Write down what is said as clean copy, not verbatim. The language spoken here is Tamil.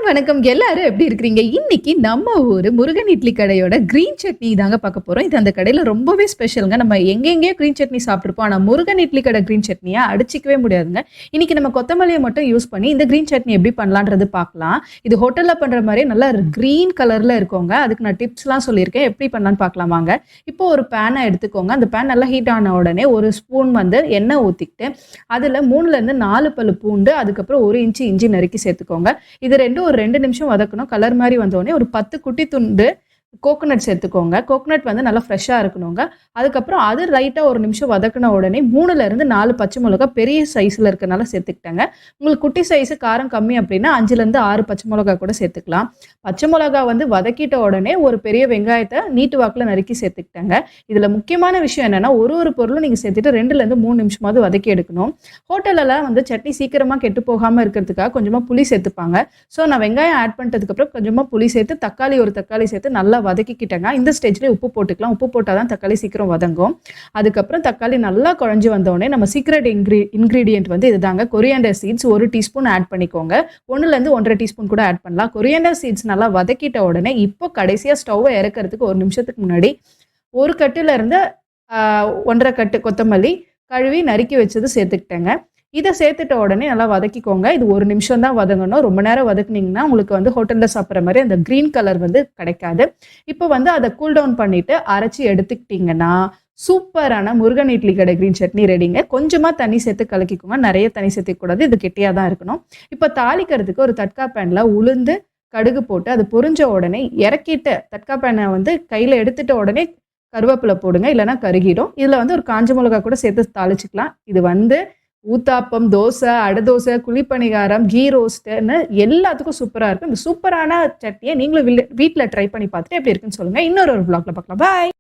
வணக்கம். எல்லாரும் எப்படி இருக்கிறீங்க? இன்னைக்கு நம்ம ஊரு முருகன் இட்லி கடையோட கிரீன் சட்னி தாங்க பார்க்க போறோம். இது அந்த கடையில ரொம்பவே ஸ்பெஷல்ங்க. நம்ம எங்கெங்கேயோ கிரீன் சட்னி சாப்பிட்டுருப்போம். ஆனா முருகன் இட்லி கடை கிரீன் சட்னிய அடிச்சுக்கவே முடியாதுங்க. இன்னைக்கு நம்ம கொத்தமல்லிய மட்டும் யூஸ் பண்ணி இந்த கிரீன் சட்னி எப்படி பண்ணலான்றது பார்க்கலாம். இது ஹோட்டல்ல பண்ற மாரியே நல்லா கிரீன் கலர்ல இருக்குங்க. அதுக்கு நான் டிப்ஸ்லாம் சொல்லியிருக்கேன். எப்படி பண்ணலான்னு பார்க்கலாம் வாங்க. இப்போ ஒரு பேன எடுத்துக்கோங்க. அந்த பேன் நல்லா ஹீட் ஆன உடனே ஒரு ஸ்பூன் வந்து எண்ணெய் ஊத்திக்கிட்டு, அதுல 3லேருந்து 4 பல்லு பூண்டு, அதுக்கப்புறம் 1 இன்ச்சு இஞ்சி நறுக்கி சேர்த்துக்கோங்க. இது ரெண்டும் ஒரு 2 நிமிஷம் வதக்கணும். கலர் மாரி வந்தோடனே ஒரு 10 குட்டி துண்டு கோகனட் சேர்த்துக்கோங்க. கோகனட் வந்து நல்லா ஃப்ரெஷ்ஷா இருக்கணுங்க. அதுக்கப்புறம் அது லைட்டா ஒரு நிமிஷம் வதக்குன உடனே 3லேருந்து 4 பச்சை மிளகா பெரிய சைஸ்ல இருக்கனால சேர்த்துக்கிட்டேங்க. உங்களுக்கு குட்டி சைஸு காரம் கம்மி அப்படின்னா 5லேருந்து 6 பச்சை மிளகா கூட சேர்த்துக்கலாம். பச்சை மிளகா வந்து வதக்கிட்ட உடனே ஒரு பெரிய வெங்காயத்தை நீட்டு வாக்குல நறுக்கி சேர்த்துக்கிட்டேங்க. இதுல முக்கியமான விஷயம் என்னன்னா, ஒரு பொருளும் நீங்க சேர்த்துட்டு 2லேருந்து 3 நிமிஷமாவது வதக்கி எடுக்கணும். ஹோட்டல்லலாம் வந்து சட்னி சீக்கிரமா கெட்டு போகாம இருக்கிறதுக்காக கொஞ்சமா புளி சேர்த்துப்பாங்க. ஸோ நான் வெங்காயம் ஆட் பண்ணிட்டதுக்கப்புறம் கொஞ்சமா புளி சேர்த்து ஒரு தக்காளி சேர்த்து நல்லா வதக்கிக்கிட்டேங்க. இந்த ஸ்டேஜ்ல உப்பு போட்டுக்கலாம். உப்பு போட்டால் தான் தக்காளி சீக்கிரம் வதங்கும். அதுக்கப்புறம் தக்காளி நல்லா குழஞ்சி வந்தோடனே நம்ம சீக்ரெட் இன்கிரீடியன்ட் வந்து இதுதாங்க. கொரியாண்டர் சீட்ஸ் 1 டீஸ்பூன் ஆட் பண்ணிக்கோங்க. 1லேருந்து 1.5 டீஸ்பூன் கூட ஆட் பண்ணலாம். கொரியாண்டர் சீட்ஸ் நல்லா வதக்கிட்ட உடனே இப்போ கடைசியாக ஸ்டவ்வை இறக்கிறதுக்கு 1 நிமிஷத்துக்கு முன்னாடி ஒரு கட்டுல இருந்து 1.5 கட்டு கொத்தமல்லி கழுவி நறுக்கி வச்சது சேர்த்துக்கிட்டேங்க. இதை சேர்த்துட்ட உடனே நல்லா வதக்கிக்கோங்க. இது 1 நிமிஷம் தான் வதங்கணும். ரொம்ப நேரம் வதக்குனீங்கன்னா உங்களுக்கு வந்து ஹோட்டலில் சாப்பிட்ற மாதிரி அந்த க்ரீன் கலர் வந்து கிடைக்காது. இப்போ வந்து அதை கூல் டவுன் பண்ணிட்டு அரைச்சி எடுத்துக்கிட்டிங்கன்னா சூப்பரான முருகன் இட்லி கடை கிரீன் சட்னி ரெடிங்க. கொஞ்சமாக தண்ணி சேர்த்து கலக்கிக்கோங்க. நிறைய தண்ணி சேர்த்துக்கூடாது. இது கெட்டியாக தான் இருக்கணும். இப்போ தாளிக்கிறதுக்கு ஒரு தட்கா பேனில் உளுந்து கடுகு போட்டு அது பொரிஞ்ச உடனே இறக்கிட்டு தட்கா பேனை வந்து கையில் எடுத்துட்ட உடனே கருவேப்பிலை போடுங்க. இல்லைன்னா கருகிடும். இதில் வந்து ஒரு காஞ்ச மிளகா கூட சேர்த்து தாளிச்சிக்கலாம். இது வந்து ஊத்தாப்பம், தோசை, அடை தோசை, குழிப்பணிகாரம், கீ ரோஸ்ட்னு எல்லாத்துக்கும் சூப்பராக இருக்கும். இந்த சூப்பரான சட்னியை நீங்களும் வீட்டில் ட்ரை பண்ணி பார்த்துட்டு எப்படி இருக்குன்னு சொல்லுங்கள். இன்னொரு vlogல பார்க்கலாம். பாய்.